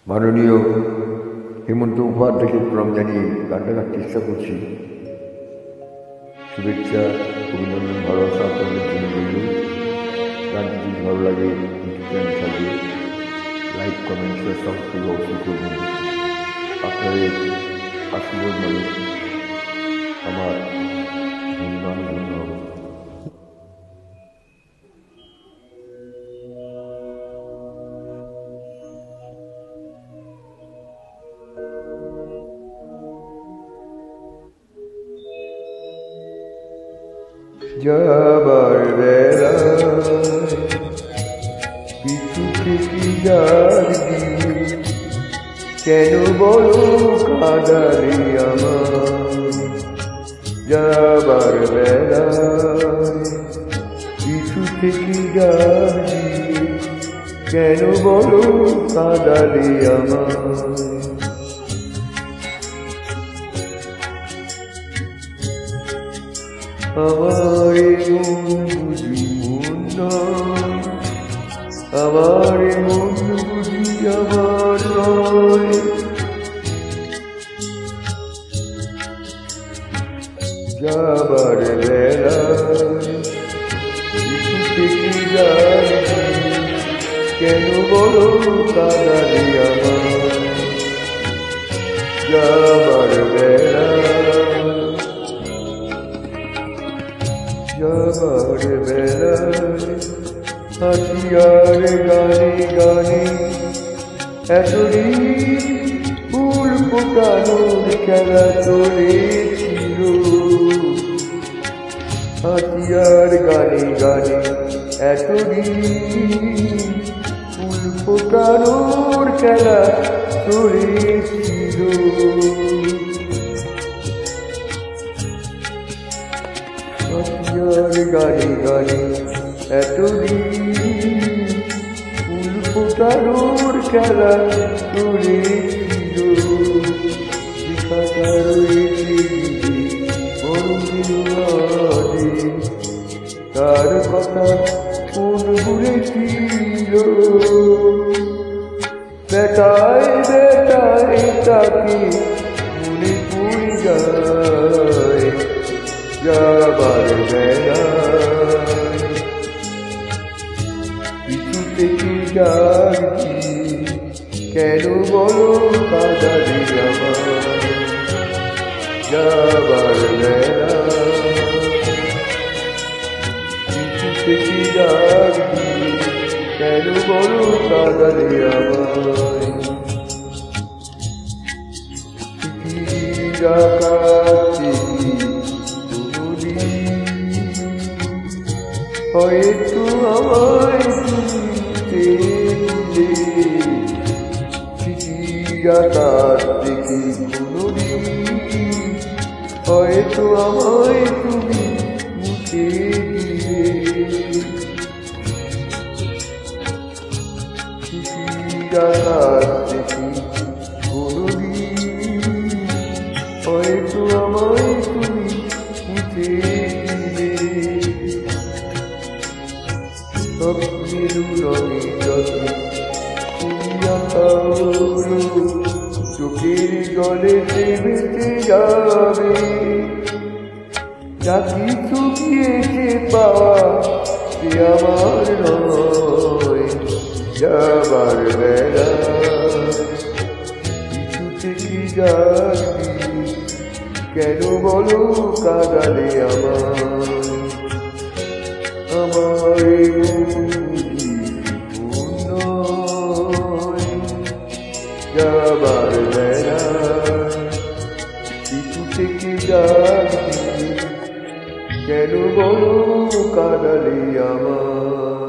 মাননীয় হেমন্ত উপাধ্যায়কে প্রণাম জানিয়ে গানটা গাওয়ার চেষ্টা করছি। শুভেচ্ছা, অভিনন্দন, ভালোবাসা আপনাদের জন্য রইল। গানটি যদি ভালো লাগে থাকবে, লাইক, কমেন্ট, শেয়ার, সাবস্ক্রাইব অবশ্যই করবেন। আপনাদের আশীর্বাদ মানে আমার ধন্য হবে। যাবার বেলায় কিছু থেকে ডাকি, কেন বলো কাদারে আমার। যাবার বেলায় কিছু থেকে ডাকি, কেন বলো কাদারে আমার। আমার মন বুঝি মন নয়, আমার মন বুঝি আমার নয়। যাবার বেলায় কিছু থেকে ডাকি, কেন বলো কাদারে আমার। যাবার যাবার বেলায় হাতিয়ার গানে গানে এতদিন ফুল ফোটানোর খেলা চলেছিল। হাতিয়ার গানে গানে এতদিন ফুল ফোটানোর খেলা চলেছিল। হাতিয়ার গানে গানে এতদিন ফুল ফোটানোর খেলা চলেছিল। শিখাটা রয়েছে তার কথা কোন ভুলেছিল। বেটায় বেটায় তাকে মনে পড়ে যায়। যাবার বেলায় কিছু থেকে ডাকি, কেন বলো কাদারে আমার। যাবার বেলায় কিছু থেকে ডাকি, কেন বলো কাদারে আমার। হয়তো আমায় তুমি চিঠির আকাশ দেখে কোনদিন, হয়তো আমায় তুমি মুছে দিয়ে। চিঠির আকাশ দেখে কোনদিন, হয়তো আমায় তুমি মুছে দিয়ে। স্বপ্নের রঙে যত তুমি আঁকা হলো, চোখের জলে ভেসে যাবে। যা কিছু গিয়েছে পাওয়া সে আমার নয়। যাবার বেলায় কিছু থেকে ডাকি, কেন বলো কাদারে আমার। আমার যাবার বেলায় কিছু থেকে ডাকি, কেন বলো কাদারে আমার।